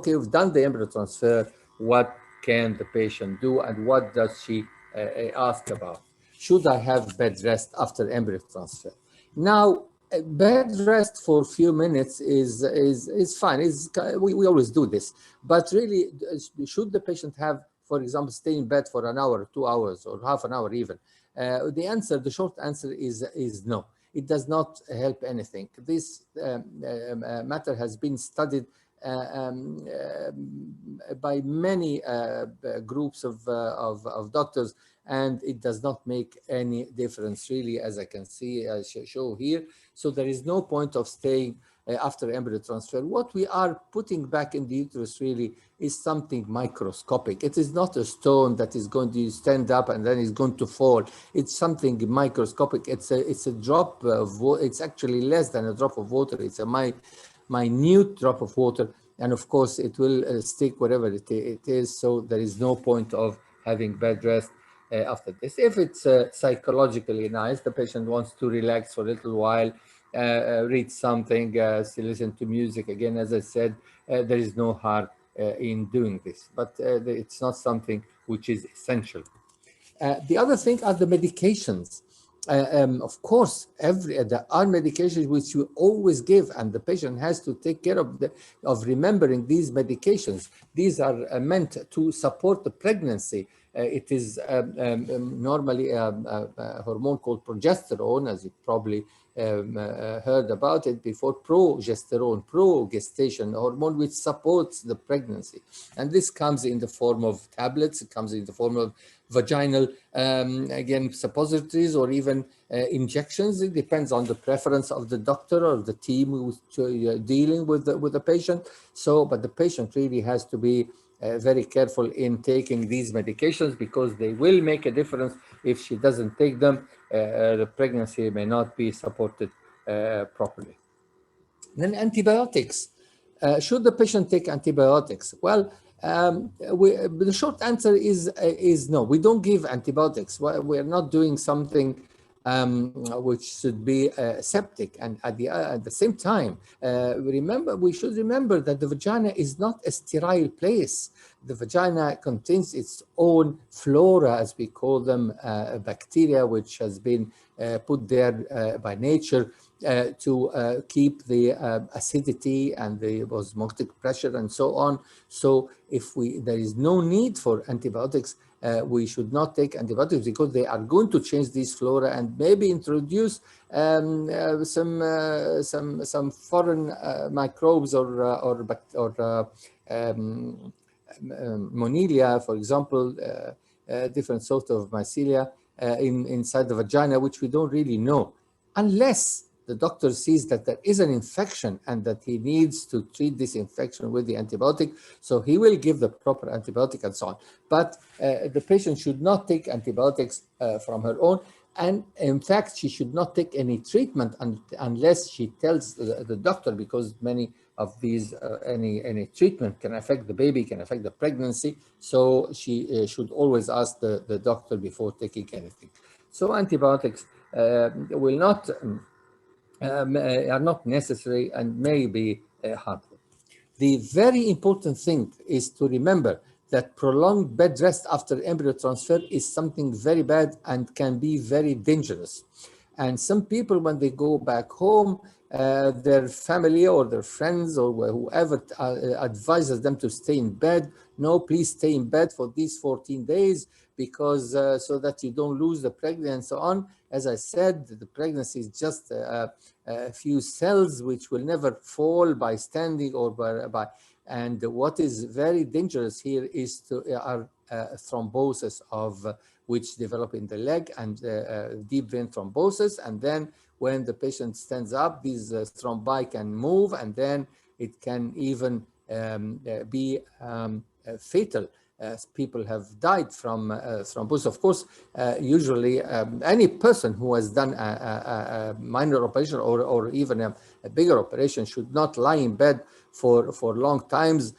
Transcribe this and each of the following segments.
okay, we've done the embryo transfer. What can the patient do, and what does she ask about? Should I have bed rest after embryo transfer? Now, bed rest for a few minutes is fine. We always do this, but really, should the patient have, for example, stay in bed for an hour, 2 hours, or half an hour even? The short answer is no. It does not help anything. This matter has been studied by many groups of doctors, and it does not make any difference really, as I can see, show here. So there is no point of staying after embryo transfer. What we are putting back in the uterus really is something microscopic. It is not a stone that is going to stand up and then is going to fall. It's something microscopic. It's a drop of water. It's actually less than a drop of water. It's a minute drop of water, and of course it will stick wherever it is. So there is no point of having bed rest after this. If it's psychologically nice, the patient wants to relax for a little while, read something, listen to music. Again, as I said, there is no harm in doing this, but it's not something which is essential. The other thing are the medications. Of course, there are medications which you always give, and the patient has to take care of remembering these medications. These are meant to support the pregnancy. It is normally a hormone called progesterone, as you probably heard about it before. Progesterone, progestation hormone, which supports the pregnancy, and this comes in the form of tablets. It comes in the form of vaginal, again, suppositories, or even injections. It depends on the preference of the doctor or the team who's dealing with the patient. So, but the patient really has to be very careful in taking these medications, because they will make a difference. If she doesn't take them, the pregnancy may not be supported properly. Then antibiotics. Should the patient take antibiotics? Well, the short answer is no. We don't give antibiotics. We're not doing something which should be septic. And at the same time, we should remember that the vagina is not a sterile place. The vagina contains its own flora, as we call them, bacteria, which has been put there by nature to keep the acidity and the osmotic pressure and so on. So if there is no need for antibiotics, we should not take antibiotics, because they are going to change this flora and maybe introduce some foreign microbes or Monilla, for example, different sort of mycelia inside the vagina, which we don't really know, unless the doctor sees that there is an infection and that he needs to treat this infection with the antibiotic. So he will give the proper antibiotic and so on. But the patient should not take antibiotics from her own. And in fact, she should not take any treatment unless she tells the doctor, because many of these, any treatment can affect the baby, can affect the pregnancy. So she should always ask the doctor before taking anything. So antibiotics will not are not necessary and may be harmful. The very important thing is to remember that prolonged bed rest after embryo transfer is something very bad and can be very dangerous. And some people, when they go back home, their family or their friends or whoever advises them to stay in bed. No, please stay in bed for these 14 days, because so that you don't lose the pregnancy and so on. As I said, the pregnancy is just a few cells which will never fall by standing or by. And what is very dangerous here is thrombosis which develop in the leg, and deep vein thrombosis. And then when the patient stands up, these thrombi can move, and then it can even be fatal. People have died from thrombosis. Of course, usually any person who has done a minor operation or even a bigger operation should not lie in bed for long times,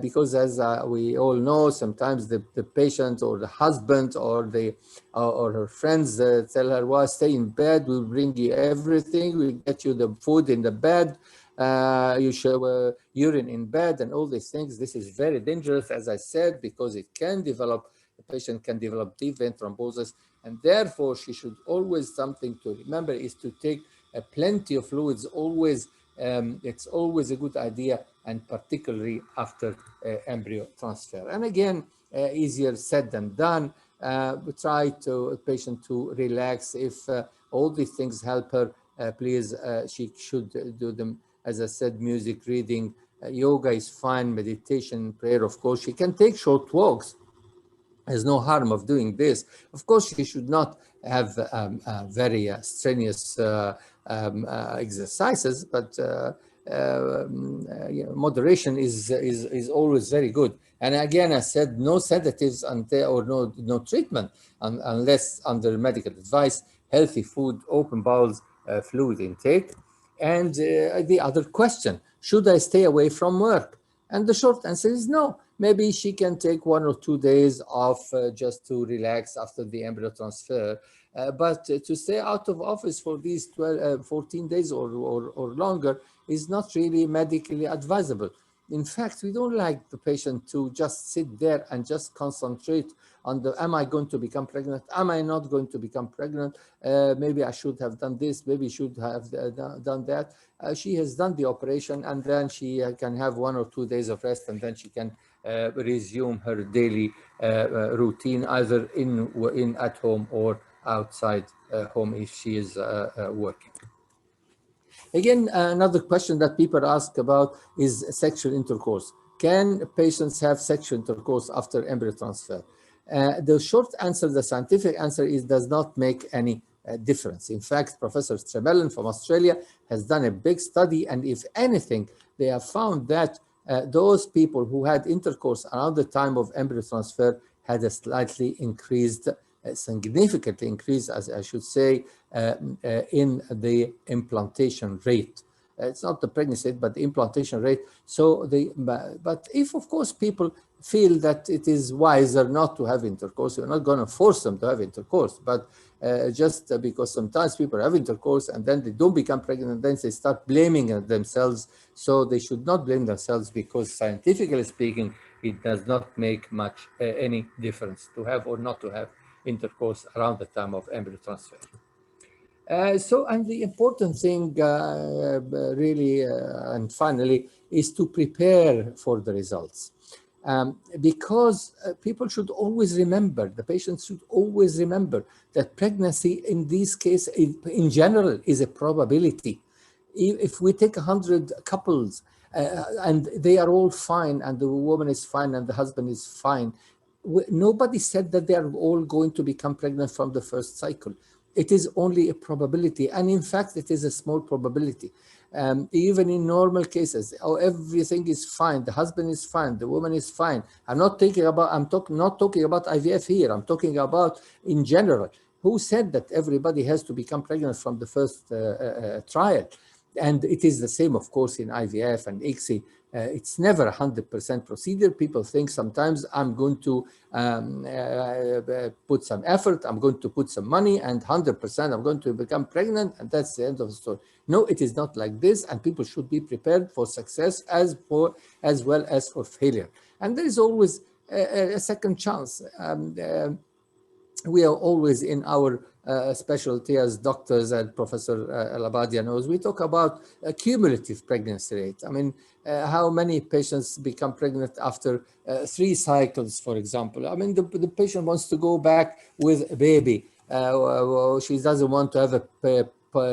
because as we all know, sometimes the patient or the husband or her friends tell her, well, stay in bed, we'll bring you everything, we'll get you the food in the bed. you show urine in bed and all these things. This is very dangerous, as I said, because it can develop, the patient can develop deep vein thrombosis, and therefore she should always, something to remember is to take plenty of fluids always. It's always a good idea, and particularly after embryo transfer. And again, easier said than done. We try to a patient to relax. If all these things help her, please, she should do them. As I said, music, reading, yoga is fine, meditation, prayer, of course. She can take short walks. There's no harm of doing this. Of course, she should not have very strenuous exercises, but moderation is always very good. And again, I said no sedatives until, or no treatment unless under medical advice. Healthy food, open bowels, fluid intake. And the other question, should I stay away from work? And the short answer is no. Maybe she can take 1 or 2 days off just to relax after the embryo transfer. But to stay out of office for these 14 days or longer is not really medically advisable. In fact, we don't like the patient to just sit there and just concentrate on the, am I going to become pregnant? Am I not going to become pregnant? Maybe I should have done this, maybe should have done that. She has done the operation, and then she can have 1 or 2 days of rest, and then she can resume her daily routine, either in at home or outside home if she is working. Again, another question that people ask about is sexual intercourse. Can patients have sexual intercourse after embryo transfer? The short answer, the scientific answer is does not make any difference. In fact, Professor Tremelin from Australia has done a big study, and if anything, they have found that those people who had intercourse around the time of embryo transfer had a slightly increased, significantly increased, as I should say, in the implantation rate. It's not the pregnancy rate, but the implantation rate. So but if, of course, people feel that it is wiser not to have intercourse, you're not going to force them to have intercourse, but just because sometimes people have intercourse and then they don't become pregnant, and then they start blaming themselves. So they should not blame themselves, because scientifically speaking, it does not make much any difference to have or not to have intercourse around the time of embryo transfer. And the important thing really, and finally, is to prepare for the results. Because people should always remember, the patients should always remember that pregnancy in this case, in general, is a probability. If we take 100 couples and they are all fine, and the woman is fine and the husband is fine, nobody said that they are all going to become pregnant from the first cycle. It is only a probability, and in fact, it is a small probability. Even in normal cases, everything is fine. The husband is fine. The woman is fine. I'm not talking about IVF here. I'm talking about in general. Who said that everybody has to become pregnant from the first trial? And it is the same, of course, in IVF and ICSI. It's never 100% procedure. People think sometimes I'm going to put some effort, I'm going to put some money, and 100% I'm going to become pregnant, and that's the end of the story. No, it is not like this, and people should be prepared for success as well as for failure. And there is always a second chance. We are always in our specialty as doctors, and Professor Allahbadia knows, we talk about cumulative pregnancy rate. I mean, how many patients become pregnant after 3 cycles, for example. I mean, the patient wants to go back with a baby. She doesn't want to have a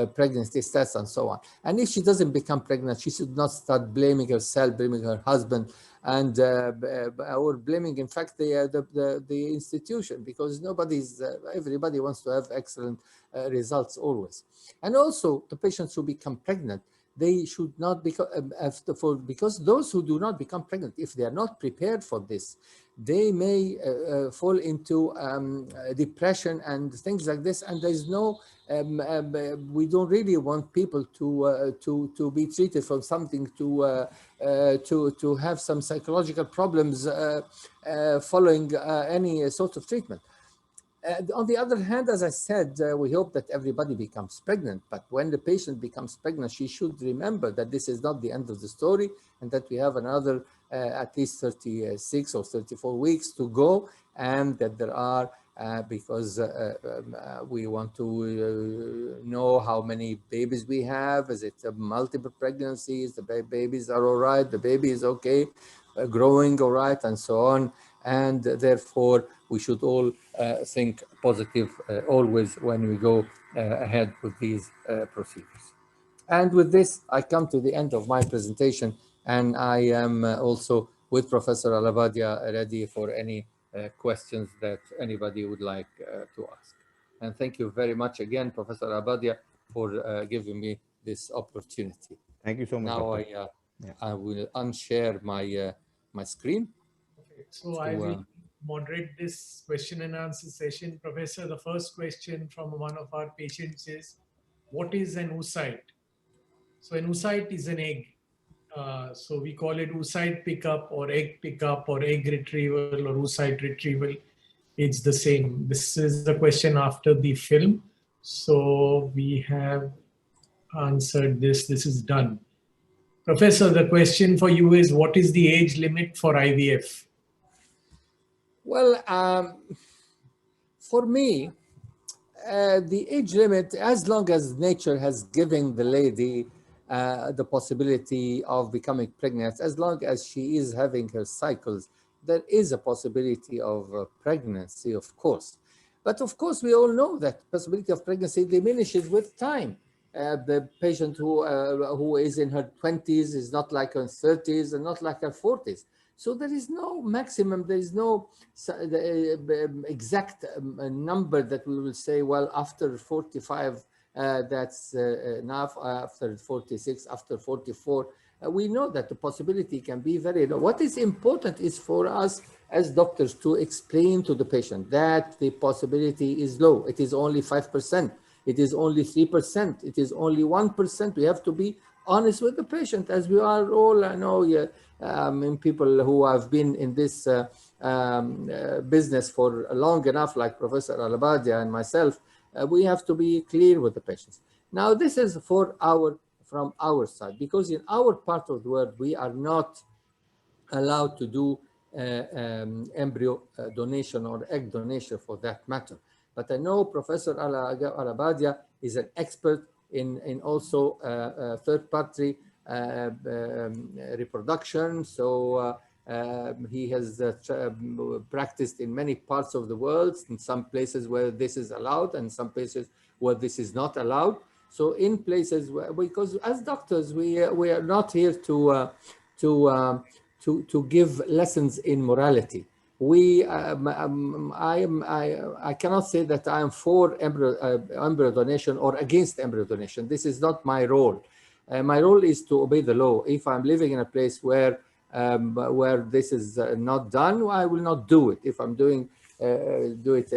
pregnancy test and so on. And if she doesn't become pregnant, she should not start blaming herself, blaming her husband, and or blaming, in fact, the institution, because everybody wants to have excellent results always. And also, the patients who become pregnant, they should not because those who do not become pregnant, if they are not prepared for this, they may fall into depression and things like this. And there is no, we don't really want people to be treated for something, to have some psychological problems following any sort of treatment. On the other hand, as I said, we hope that everybody becomes pregnant. But when the patient becomes pregnant, she should remember that this is not the end of the story and that we have another at least 36 or 34 weeks to go, and that there are, because we want to know how many babies we have. Is it multiple pregnancies? The babies are all right, the baby is okay, growing all right, and so on. And therefore, we should all think positive always when we go ahead with these procedures. And with this, I come to the end of my presentation, and I am also with Professor Allahbadia ready for any questions that anybody would like to ask. And thank you very much again, Professor Allahbadia, for giving me this opportunity. Thank you so much, Now Doctor. I will unshare my my screen. Perfect. So I will moderate this question and answer session. Professor, the first question from one of our patients is, what is an oocyte? So an oocyte is an egg. So we call it oocyte pickup or egg pickup or egg retrieval or oocyte retrieval. It's the same. This is the question after the film. So we have answered this. This is done. Professor, the question for you is, what is the age limit for IVF? Well, for me, the age limit, as long as nature has given the lady the possibility of becoming pregnant, as long as she is having her cycles, there is a possibility of pregnancy, of course. But of course, we all know that possibility of pregnancy diminishes with time. The patient who is in her 20s is not like her 30s and not like her 40s. So there is no maximum, there is no exact number that we will say, well, after 45, that's enough, after 46, after 44. We know that the possibility can be very low. What is important is for us as doctors to explain to the patient that the possibility is low. It is only 5%. It is only 3%. It is only 1%. We have to be honest with the patient, as we are all, I know, people who have been in this business for long enough, like Professor Allahbadia and myself, we have to be clear with the patients. Now, this is from our side, because in our part of the world, we are not allowed to do embryo donation or egg donation for that matter. But I know Professor Allahbadia is an expert in also third-party reproduction. So he has practiced in many parts of the world, in some places where this is allowed and some places where this is not allowed. So in places where, because as doctors, we are not here to give lessons in morality. I cannot say that I am for embryo donation or against embryo donation. This is not my role. My role is to obey the law. If I'm living in a place where this is not done, I will not do it. If I'm do it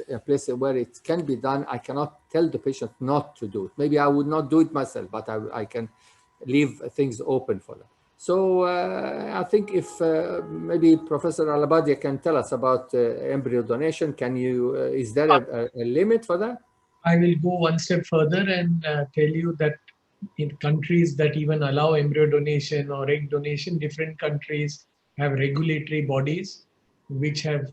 a place where it can be done, I cannot tell the patient not to do it. Maybe I would not do it myself, but I can leave things open for them. So I think if maybe Professor Allahbadia can tell us about embryo donation. Can you, is there a limit for that? I will go one step further and tell you that in countries that even allow embryo donation or egg donation, different countries have regulatory bodies which have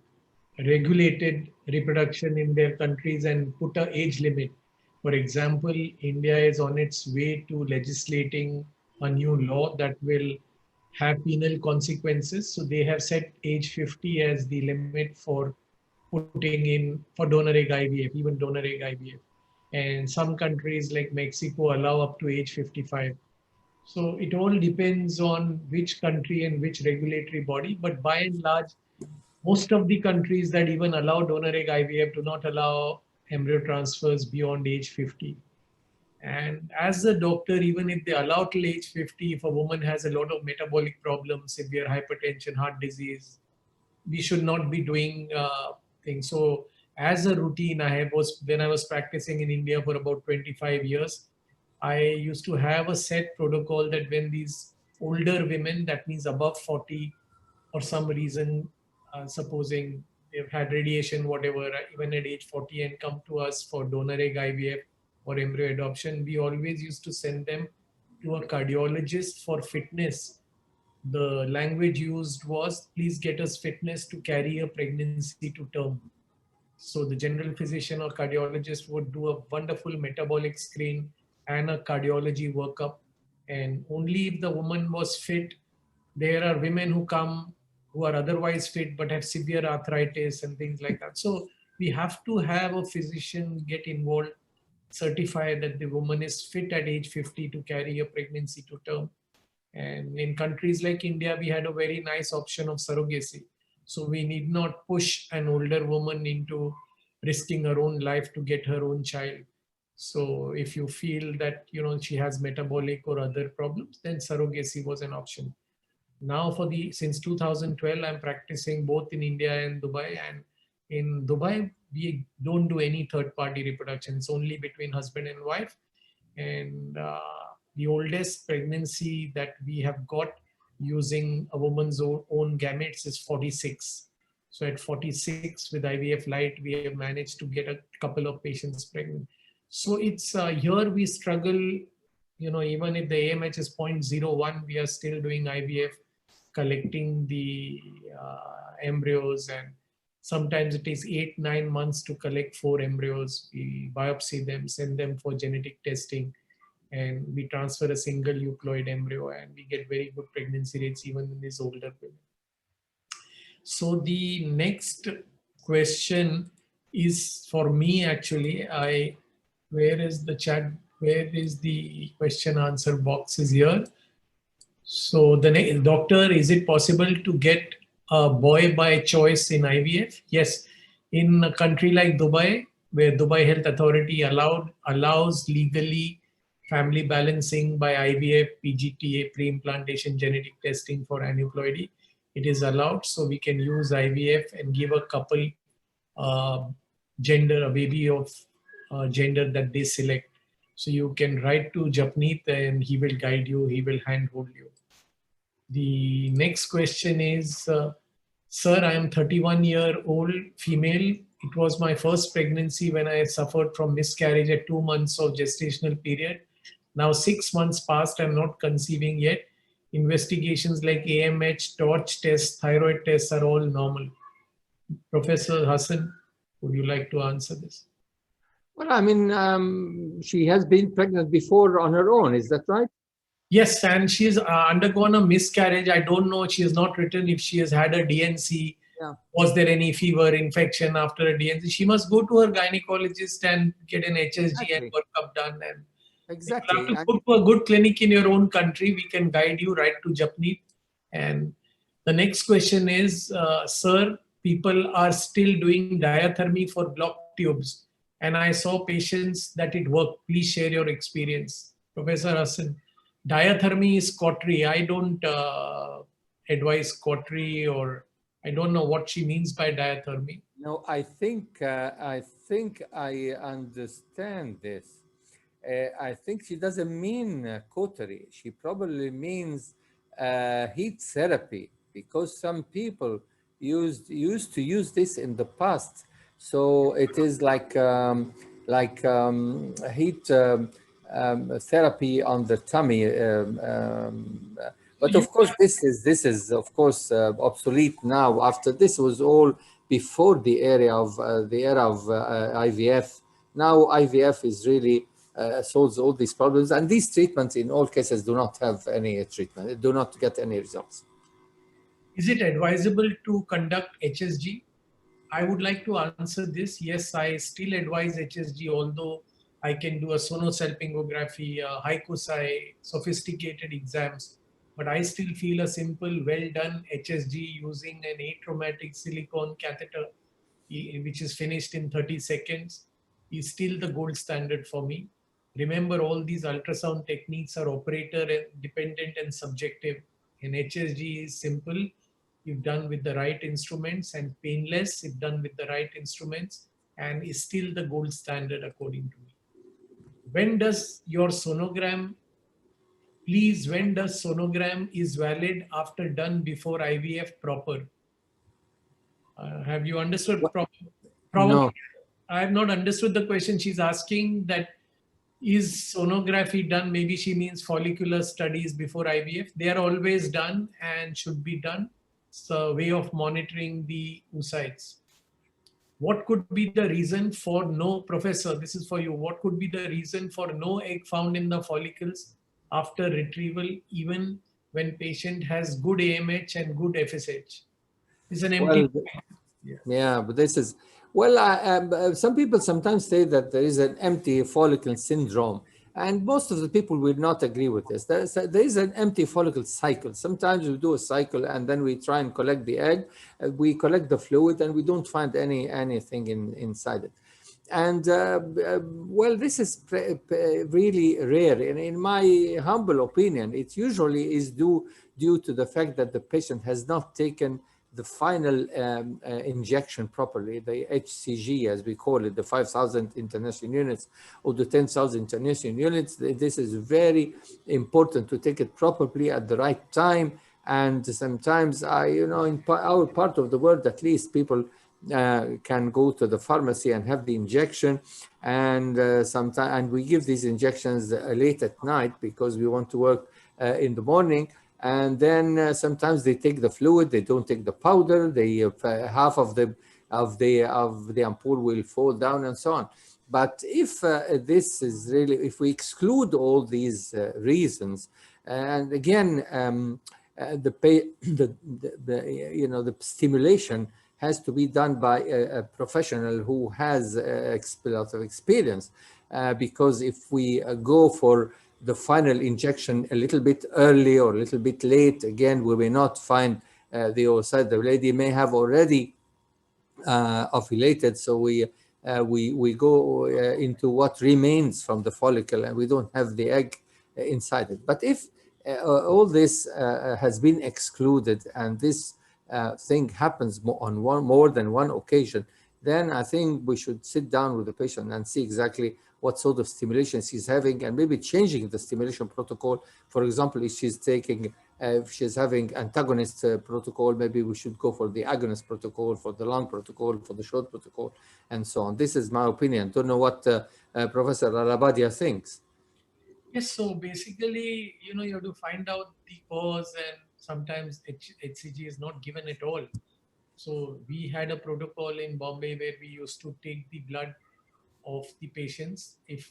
regulated reproduction in their countries and put an age limit. For example, India is on its way to legislating a new law that will have penal consequences. So they have set age 50 as the limit for putting in for donor egg IVF, even donor egg IVF. And some countries like Mexico allow up to age 55. So it all depends on which country and which regulatory body. But by and large, most of the countries that even allow donor egg IVF do not allow embryo transfers beyond age 50. And as a doctor, even if they allow till age 50, if a woman has a lot of metabolic problems, severe hypertension, heart disease, we should not be doing things. So as a routine, when I was practicing in India for about 25 years, I used to have a set protocol that when these older women, that means above 40, for some reason, supposing they've had radiation, whatever, even at age 40, and come to us for donor egg IVF or embryo adoption, we always used to send them to a cardiologist for fitness. The language used was, please get us fitness to carry a pregnancy to term. So the general physician or cardiologist would do a wonderful metabolic screen and a cardiology workup. And only if the woman was fit, there are women who come who are otherwise fit but have severe arthritis and things like that. So we have to have a physician get involved, certify that the woman is fit at age 50 to carry a pregnancy to term. And in countries like India, we had a very nice option of surrogacy. So we need not push an older woman into risking her own life to get her own child. So if you feel that she has metabolic or other problems, then surrogacy was an option. Now since 2012, I'm practicing both in India and Dubai. And in Dubai, we don't do any third-party reproduction. It's only between husband and wife. And the oldest pregnancy that we have got using a woman's own gametes is 46. So at 46 with IVF Lite, we have managed to get a couple of patients pregnant. So it's here we struggle, even if the AMH is 0.01, we are still doing IVF, collecting the embryos, and sometimes it takes 8-9 months to collect 4 embryos. We biopsy them, send them for genetic testing, and we transfer a single euploid embryo, and we get very good pregnancy rates even in these older women. So the next question is for me actually. Where is the chat? Where is the question answer box is here? So the doctor, is it possible to get a boy by choice in IVF? Yes, in a country like Dubai, where Dubai Health Authority allows legally family balancing by IVF, PGTA, pre-implantation genetic testing for aneuploidy, it is allowed. So we can use IVF and give a couple gender, a baby of gender that they select. So you can write to Japneet and he will guide you, he will handhold you. The next question is, sir, I am 31-year-old female. It was my first pregnancy when I suffered from miscarriage at 2 months of gestational period. Now 6 months passed, I'm not conceiving yet. Investigations like AMH, torch tests, thyroid tests are all normal. Professor Hassan, would you like to answer this? Well, I mean, she has been pregnant before on her own, is that right? Yes, and she's undergone a miscarriage. I don't know, she has not written if she has had a DNC. Yeah. Was there any fever, infection after a DNC? She must go to her gynecologist and get an HSG and workup done. And exactly. you have to go to a good clinic in your own country. We can guide you right to Japneet. And the next question is, sir, people are still doing diathermy for blocked tubes. And I saw patients that it worked. Please share your experience. Professor Hassan, diathermy is cautery. I don't advise cautery, or I don't know what she means by diathermy. No, I think I understand this. I think she doesn't mean cautery. She probably means heat therapy, because some people used to use this in the past. So it is like heat therapy on the tummy. But of course, this is of course obsolete now. After this was all before the era of IVF. Now IVF is really solves all these problems, and these treatments in all cases do not have any treatment. Do not get any results. Is it advisable to conduct HSG? I would like to answer this. Yes, I still advise HSG, although I can do a sonosalpingography, Hysteroscopy, sophisticated exams. But I still feel a simple, well-done HSG using an atraumatic silicone catheter, which is finished in 30 seconds, is still the gold standard for me. Remember, all these ultrasound techniques are operator dependent and subjective. And HSG is simple if done with the right instruments, and painless if done with the right instruments, and is still the gold standard according to me. When does your sonogram, please, when does sonogram is valid after done before IVF proper? Have you understood? What? Probably, No. I have not understood the question. She's asking that is sonography done? Maybe she means follicular studies before IVF. They are always done and should be done. It's a way of monitoring the oocytes. What could be the reason for no, Professor, this is for you. What could be the reason for no egg found in the follicles after retrieval, even when patient has good AMH and good FSH? It's an empty. Well, yeah, but this is, well, some people sometimes say that there is an empty follicle syndrome, and most of the people will not agree with this. There is an empty follicle cycle. Sometimes we do a cycle and then we try and collect the egg, we collect the fluid, and we don't find anything inside it. And well, this is really rare. And in my humble opinion, it usually is due to the fact that the patient has not taken the final injection properly, the HCG, as we call it, the 5,000 international units or the 10,000 international units. This is very important to take it properly at the right time. And sometimes, in our part of the world, at least, people can go to the pharmacy and have the injection, and sometimes, and we give these injections late at night because we want to work in the morning. And then sometimes they take the fluid, they don't take the powder. They half of the ampoule will fall down and so on. But if this is really, if we exclude all these reasons, and again, the stimulation has to be done by a professional who has a lot of experience, because if we go for the final injection a little bit early or a little bit late, again, we may not find the oocyte. The lady may have already ovulated, so we go into what remains from the follicle, and we don't have the egg inside it. But if all this has been excluded, and this thing happens on more than one occasion, then I think we should sit down with the patient and see exactly what sort of stimulation she's having, and maybe changing the stimulation protocol. For example, if she's having antagonist protocol, maybe we should go for the agonist protocol, for the long protocol, for the short protocol, and so on. This is my opinion. Don't know what Professor Allahbadia thinks. Yes, so basically, you have to find out the cause, and sometimes HCG is not given at all. So we had a protocol in Bombay where we used to take the blood of the patients. If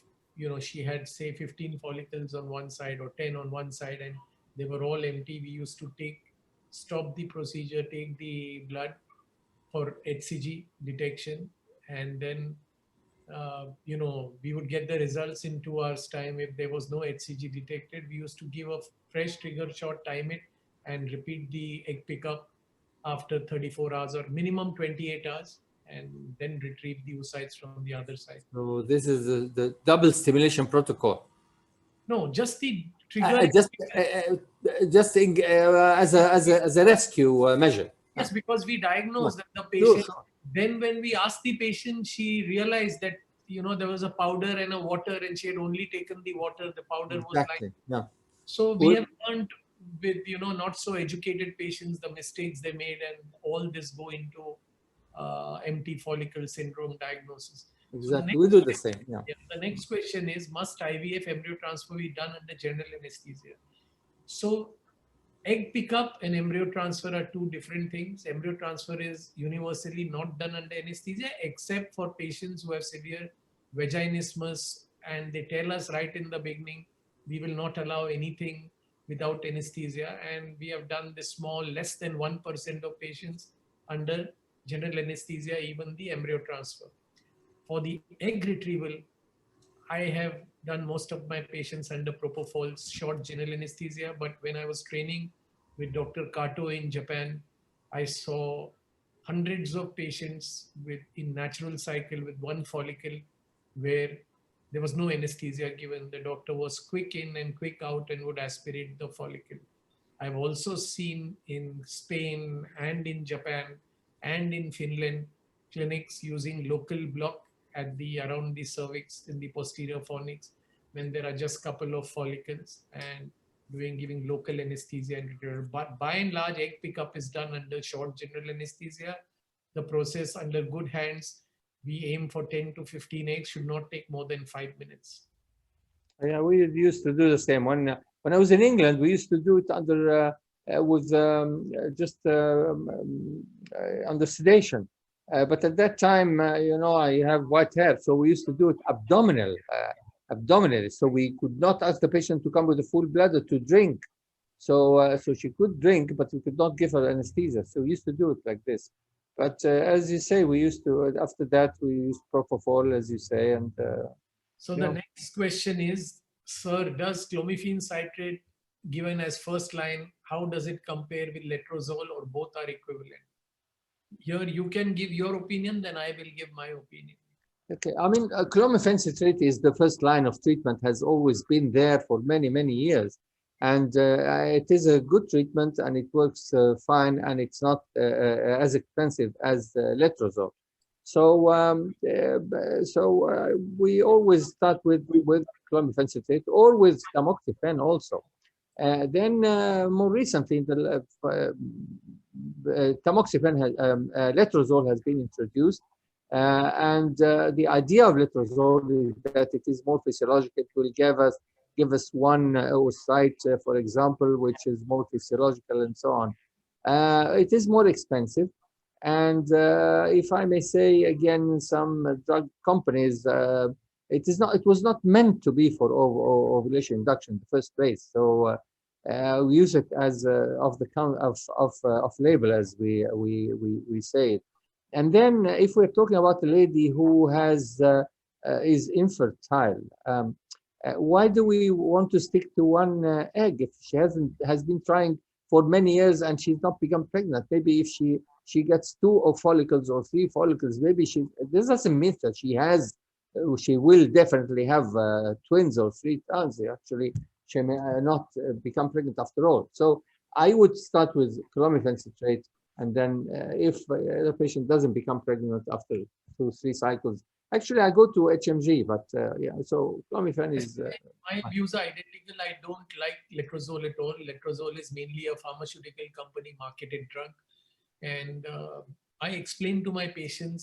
she had, say, 15 follicles on one side or 10 on one side and they were all empty, we used to stop the procedure, take the blood for HCG detection, and then we would get the results in 2 hours time. If there was no HCG detected, we used to give a fresh trigger shot, time it, and repeat the egg pickup after 34 hours or minimum 28 hours, and then retrieve the oocytes from the other side. So this is the double stimulation protocol. No, just the trigger. Just as a rescue measure. Yes, because we diagnosed that the patient. Sure. Then when we asked the patient, she realized that there was a powder and a water, and she had only taken the water. The powder was like. Yeah. So we have learned with not so educated patients the mistakes they made, and all this go into empty follicle syndrome diagnosis. Exactly, So we do the same. Yeah. The next question is, must IVF embryo transfer be done under general anesthesia? So egg pickup and embryo transfer are two different things. Embryo transfer is universally not done under anesthesia, except for patients who have severe vaginismus, and they tell us right in the beginning, we will not allow anything without anesthesia. And we have done this small, less than 1% of patients under general anesthesia, even the embryo transfer. For the egg retrieval, I have done most of my patients under propofol, short general anesthesia. But when I was training with Dr. Kato in Japan, I saw hundreds of patients in natural cycle with one follicle where there was no anesthesia given. The doctor was quick in and quick out and would aspirate the follicle. I've also seen in Spain and in Japan and in Finland clinics using local block around the cervix in the posterior fornix when there are just couple of follicles, and giving local anesthesia and retrieval. But by and large, egg pickup is done under short general anesthesia the process under good hands. We aim for 10 to 15 eggs, should not take more than 5 minutes. Yeah, we used to do the same. When I was in England, we used to do it under with just under sedation. But at that time, you know, I have white hair, so we used to do it abdominally. So we could not ask the patient to come with a full bladder to drink. So so she could drink, but we could not give her anesthesia. So we used to do it like this. But as you say, we used to after that we used propofol, as you say, and so the next question is, sir, does clomiphene citrate given as first line, how does it compare with letrozole, or both are equivalent? Here you can give your opinion, then I will give my opinion. Okay, I mean, clomiphene citrate is the first line of treatment, has always been there for many, many years. And it is a good treatment and it works fine, and it's not as expensive as letrozole. So we always start with clomiphene citrate or with tamoxifen also. Then more recently, the tamoxifen, letrozole has been introduced. And the idea of letrozole is that it is more physiological. It will give us one oocyte, for example, which is more physiological and so on. It is more expensive. And if I may say again, some drug companies, it was not meant to be for ovulation induction in the first place. So we use it as off label, as we say it. And then if we're talking about a lady who is infertile, why do we want to stick to one egg if she has been trying for many years and she's not become pregnant? Maybe if she gets 2 follicles or 3 follicles, maybe this doesn't mean that she will definitely have twins or 3 times. Actually, she may not become pregnant after all. So I would start with clomiphene citrate. And then if the patient doesn't become pregnant after 2 or 3 cycles, actually I go to HMG, but yeah, so clomiphene is... my views are identical. I don't like letrozole at all. Letrozole is mainly a pharmaceutical company marketed drug. And I explain to my patients